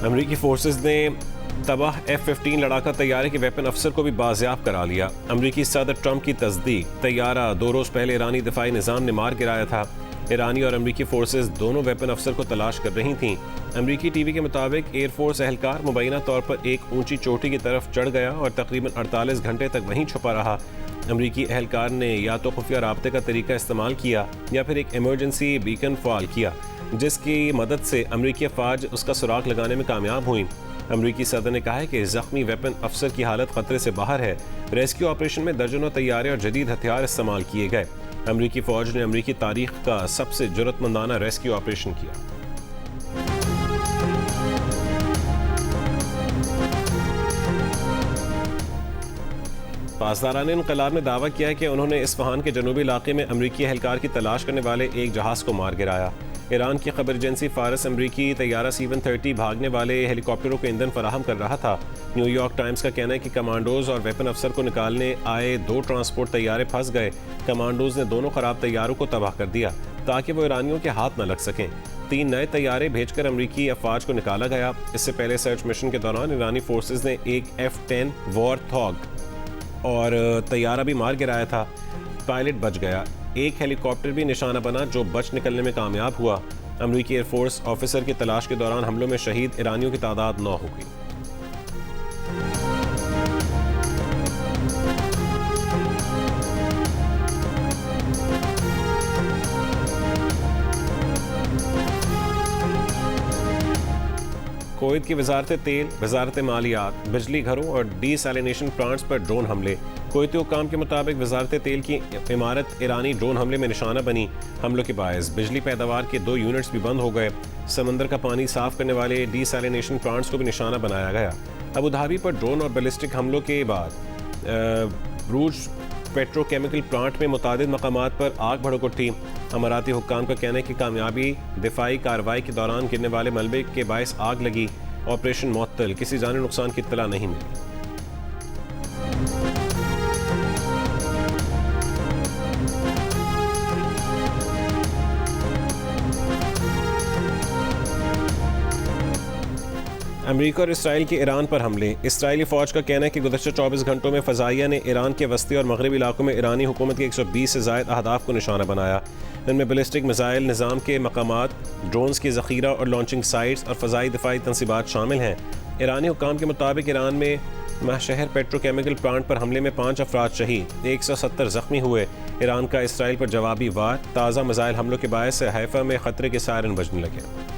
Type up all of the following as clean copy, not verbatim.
अमरीकी फोर्सेज ने तबाह F-15 लड़ाका तैयारे के वेपन अफसर को भी बाजियाब करा लिया। अमरीकी सदर ट्रंप की तस्दीक, तैयारा 2 रोज़ पहले ईरानी दिफाई निज़ाम ने मार गिराया था। ईरानी और अमरीकी फोर्सेज दोनों वेपन अफसर को तलाश कर रही थीं। अमरीकी टीवी के मुताबिक एयरफोर्स एहलकार मुबैना तौर पर एक ऊंची चोटी की तरफ चढ़ गया और तकरीबन 48 घंटे तक वहीं छुपा रहा। अमरीकी एहलकार ने या तो खुफिया राब्ते का तरीका इस्तेमाल किया या फिर एक इमरजेंसी बीकन फ़ाल किया, जिसकी मदद से अमरीकी अफवाज उसका सुराग लगाने में कामयाब हुई। अमरीकी सदर ने कहा है कि जख्मी वेपन अफसर की हालत खतरे से बाहर है। रेस्क्यू ऑपरेशन में दर्जनों तैयारे और जदीद हथियार इस्तेमाल किए गए। अमरीकी फ़ौज ने अमरीकी तारीख का सबसे जुर्रतमंदाना रेस्क्यू ऑपरेशन किया। पासदारान इनकलाब ने दावा किया है कि उन्होंने इस्फहान के जनूबी इलाके में अमरीकी एहलकार की तलाश करने वाले एक जहाज़ को मार गिराया। ईरान की खबर एजेंसी फारस अमरीकी तैयारा C-130 भागने वाले हेलीकॉप्टरों को ईंधन फराहम कर रहा था। न्यूयॉर्क टाइम्स का कहना है कि कमांडोज और वेपन अफसर को निकालने आए 2 ट्रांसपोर्ट तैयारे फंस गए। कमांडोज ने दोनों खराब तैयारों को तबाह कर दिया ताकि वो ईरानियों के हाथ न लग सकें। 3 नए तैयारे भेजकर अमरीकी अफवाज को निकाला गया। इससे पहले सर्च मिशन के दौरान ईरानी फोर्सेज ने एक F-10 वॉरथॉग और तैयारा भी मार गिराया था। पायलट बच गया। एक हेलीकॉप्टर भी निशाना बना जो बच निकलने में कामयाब हुआ। अमरीकी एयरफोर्स ऑफिसर की तलाश के दौरान हमलों में शहीद ईरानियों की तादाद 9 हो गई। कुवैत की वजारत तेल, वजारत मालियात, बिजली घरों और डीसैलिनेशन प्लांट्स पर ड्रोन हमले। कुवैती हुक्काम के मुताबिक वजारत तेल की इमारत ईरानी ड्रोन हमले में निशाना बनी। हमलों के बायस बिजली पैदावार के 2 यूनिट्स भी बंद हो गए। समंदर का पानी साफ करने वाले डीसैलिनेशन प्लांट्स को भी निशाना बनाया गया। अबू धाबी पर ड्रोन और बैलिस्टिक हमलों के बाद ब्रूज पेट्रोकेमिकल प्लांट में मुतादिद मकामात पर आग भड़क उठी। अमाराती हुक्काम का कहना है कि कामयाबी दिफाई कार्रवाई के दौरान गिरने वाले मलबे के बायस आग लगी। ऑपरेशन मुअत्तल, किसी जानी नुकसान की इत्तला नहीं मिली। अमेरिका और इसराइल के ईरान पर हमले। इसराइली फ़ौज का कहना है कि गुज़श्ता 24 घंटों में फ़ज़ाइया ने ईरान के वस्ती और मगरबी इलाकों में ईरानी हुकूमत के 120 से ज़ायद अहदाफ को निशाना बनाया। इनमें बैलिस्टिक मिसाइल निज़ाम के मकामात, ड्रोन्स की ज़ख़ीरा और लॉन्चिंग साइट्स और फ़ज़ाई दिफाई तंसीबात शामिल हैं। ईरानी हुक्काम के मुताबिक ईरान में महशहर पेट्रोकेमिकल प्लांट पर हमले में 5 अफराद शहीद, 170 ज़ख्मी हुए। ईरान का इसराइल पर जवाबी वार। ताज़ा मिसाइल हमलों के बायस से हैफा में ख़तरे के सायरन बजने लगे।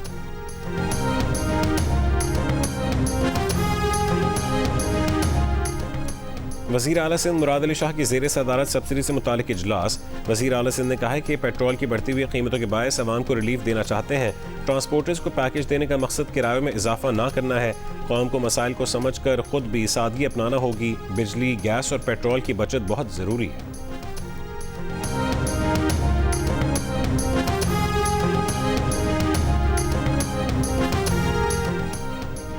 वज़ीर आला सिंध मुराद अली शाह की ज़ेर सदारत सब्सिडी से मुतालिक इजलास। वज़ीर आला सिंध ने कहा है कि पेट्रोल की बढ़ती हुई कीमतों के बायस अवाम को रिलीफ देना चाहते हैं। ट्रांसपोर्टर्स को पैकेज देने का मकसद किराए में इजाफा ना करना है। कौम को मसाइल को समझ कर खुद भी सादगी अपनाना होगी। बिजली, गैस और पेट्रोल की बचत बहुत ज़रूरी है।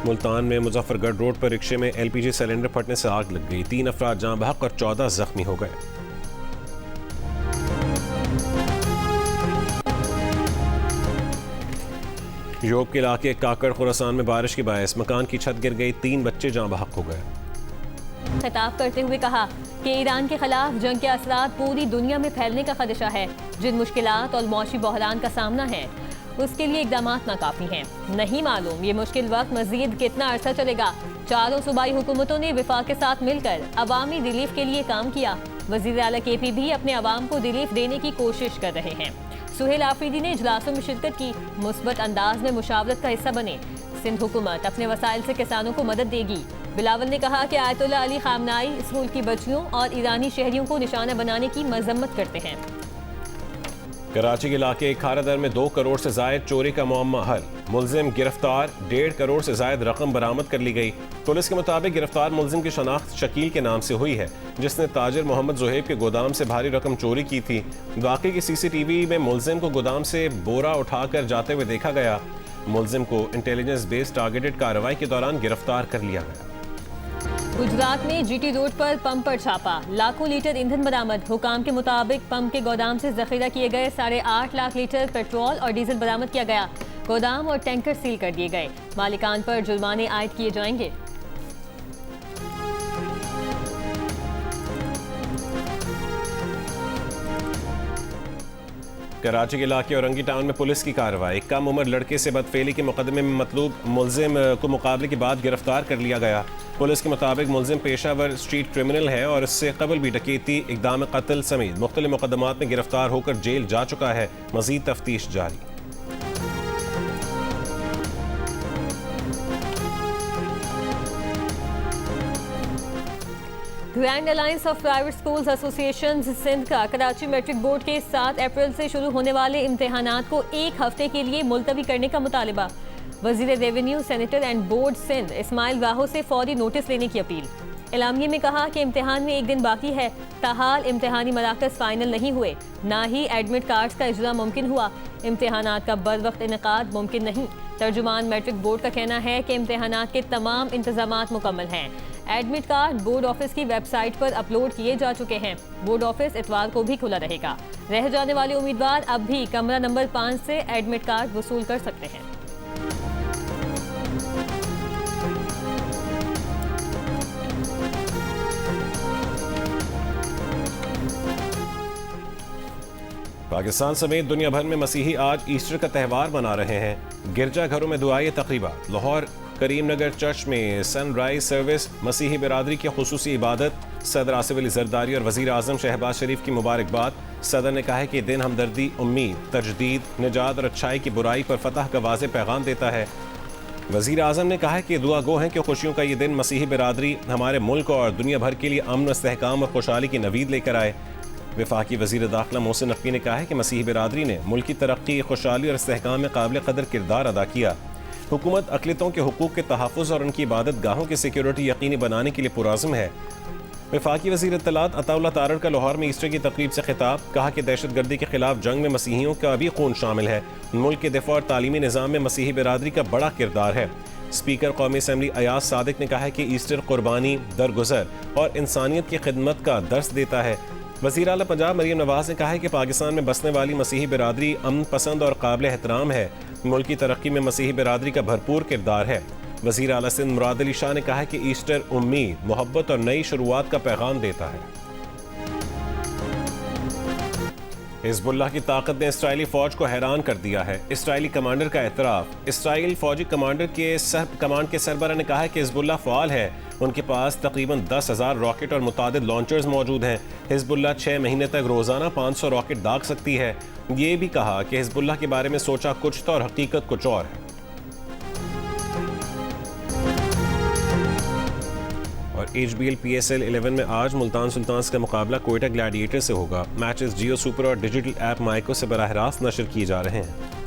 मुल्तान में मुजफ्फरगढ़ रोड पर रिक्शे में LPG सिलेंडर फटने से आग लग गई। 3 अफराद जाँ बहक और 14 जख्मी हो गए। यूरोप के इलाके काकड़ खुरासान में बारिश के बायस मकान की छत गिर गई। 3 बच्चे जाँ बहक हो गए। खिताब करते हुए कहा कि ईरान के खिलाफ जंग के असरात पूरी दुनिया में फैलने का खदशा है। जिन मुश्किलात और मौशी बहरान का सामना है उसके लिए इक़दामात नाकाफी हैं। नहीं मालूम ये मुश्किल वक्त मजीद कितना अरसा चलेगा। चारों सूबाई हुकूमतों ने विफाक के साथ मिलकर अवामी रिलीफ के लिए काम किया। वज़ीर आला KP भी अपने अवाम को रिलीफ देने की कोशिश कर रहे हैं। सुहेल आफरीदी ने इजलासों में शिरकत की। मुस्बत अंदाज में मुशावरत का हिस्सा बने। सिंध हुकूमत अपने वसाइल से किसानों को मदद देगी। बिलावल ने कहा कि आयतुल्लाह अली खामनाई स्कूल की बच्चियों और ईरानी शहरियों को निशाना बनाने की मजम्मत करते हैं। कराची के इलाके खारादर में 2 करोड़ से जायद चोरी का मुअम्मा हल। मुलजिम गिरफ्तार। 1.5 करोड़ से जायद रकम बरामद कर ली गई। पुलिस के मुताबिक गिरफ्तार मुलजिम की शनाख्त शकील के नाम से हुई है, जिसने ताजिर मोहम्मद जुहैब के गोदाम से भारी रकम चोरी की थी। वाक़े की CCTV में मुलजिम को गोदाम से बोरा उठाकर जाते हुए देखा गया। मुलजिम को इंटेलिजेंस बेस्ड टारगेटेड कार्रवाई के दौरान गिरफ्तार कर लिया गया। गुजरात में GT रोड पर पंप पर छापा। लाखों लीटर ईंधन बरामद। हुकाम के मुताबिक पंप के गोदाम से जखीरा किए गए 8.5 लाख लीटर पेट्रोल और डीजल बरामद किया गया। गोदाम और टैंकर सील कर दिए गए। मालिकान पर जुर्माने आयद किए जाएंगे। कराची के इलाके औरंगी टाउन में पुलिस की कार्रवाई। कम उम्र लड़के से बदफेली के मुकदमे में मतलूब मुलजिम को मुकाबले के बाद गिरफ्तार कर लिया गया। पुलिस के मुताबिक मुलजिम पेशावर स्ट्रीट क्रिमिनल है और इससे कबल भी डकैती, इक़दाम कत्ल समेत मुख्तलिफ मुकदमात में गिरफ्तार होकर जेल जा चुका है। मजीद तफ्तीश जारी। Grand alliance of private schools association Sindh का कराची मैट्रिक बोर्ड के 7 अप्रैल से शुरू होने वाले इम्तिहानात को 1 हफ्ते के लिए मुलतवी करने का मुतालिबा। वजीर revenue, senator and board Sindh Ismail Raho से फौरी नोटिस लेने की अपील। एलामिये में कहा कि इम्तिहान में 1 दिन बाकी है, ताहाल इम्तिहानी मराकज़ फाइनल नहीं हुए, ना ही एडमिट कार्ड्स का इजरा मुमकिन हुआ। इम्तिहानात का बर वक्त इनेकाद मुमकिन नहीं। तर्जुमान मैट्रिक बोर्ड का कहना है कि इम्तिहानात के तमाम इंतजामात मुकम्मल हैं। एडमिट कार्ड बोर्ड ऑफिस की वेबसाइट पर अपलोड किए जा चुके हैं। बोर्ड ऑफिस इतवार को भी खुला रहेगा। रह जाने वाले उम्मीदवार अब भी कमरा नंबर 5 से एडमिट कार्ड वसूल कर सकते हैं। पाकिस्तान समेत दुनिया भर में मसीही आज ईस्टर का त्यौहार मना रहे हैं। गिरजाघरों में दुआई तकरीबात। लाहौर करीम नगर चर्च में सनराइज सर्विस, मसीही बिरादरी की खुसूसी इबादत। सदर आसिफ अली जरदारी और वज़ीर आज़म शहबाज शरीफ की मुबारकबाद। सदर ने कहा है कि दिन हमदर्दी, उम्मीद, तजदीद, निजात और अच्छाई की बुराई पर फतह का वाज़ेह पैगाम देता है। वज़ीर आज़म ने कहा है कि दुआ गो हैं कि खुशियों का ये दिन मसीही बिरादरी हमारे मुल्क और दुनिया भर के लिए अमन, इस्तेहकाम और खुशहाली की नवीद लेकर आए। वफाकी वज़ीर दाखिला मोहसिन नकवी ने कहा है कि मसीही बिरादरी ने मुल्क की तरक्की, खुशहाली और इस्तेहकाम में काबिल कदर किरदार अदा किया। हुकूमत अक़लियतों के हुकूक़ के तहफ़्फ़ुज़ और उनकी इबादत गाहों की सिक्योरिटी यकीनी बनाने के लिए पुरज़्म है। वफाकी वज़ीर इत्तलात अताउल्लाह तारड़ का लाहौर में ईस्टर की तकरीब से खिताब। कहा कि दहशत गर्दी के खिलाफ जंग में मसीहियों का भी खून शामिल है। मुल्क के दिफ़ा और तालीमी निज़ाम में मसीही बिरादरी का बड़ा किरदार है। स्पीकर कौमी असम्बली अयाज सादिक ने कहा है कि ईस्टर कुर्बानी, दरगुजर और इंसानियत की खिदमत का दर्स देता है। वज़ीर आला पंजाब मरीम नवाज ने कहा है कि पाकिस्तान में बसने वाली मसीही बिरादरी अमन पसंद और काबिल एहतराम है। मुल्क की तरक्की में मसीही बिरादरी का भरपूर किरदार है। वज़ीर आला सिंध मुराद अली शाह ने कहा है कि ईस्टर उम्मीद, मोहब्बत और नई शुरुआत का पैगाम देता है। हिज़्बुल्लाह की ताकत ने इसराइली फौज को हैरान कर दिया है। इसराइली कमांडर का एतराफ़। इसराइल फौजी कमांड के सरबराह ने कहा है कि हिज़्बुल्लाह फ़ाल है। उनके पास तकरीबन 10,000 रॉकेट और मुतादिद लॉन्चर्स मौजूद हैं। हिज़्बुल्लाह 6 महीने तक रोज़ाना 500 रॉकेट दाग सकती है। ये भी कहा कि हिज़्बुल्लाह के बारे में सोचा कुछ था और हकीकत कुछ और है। और HBL PSL 11 में आज मुल्तान सुल्तान्स का मुकाबला कोयटा ग्लैडिएटर से होगा। मैचेस जियो सुपर और डिजिटल ऐप माइको से बराह रास्त नशर किए जा रहे हैं।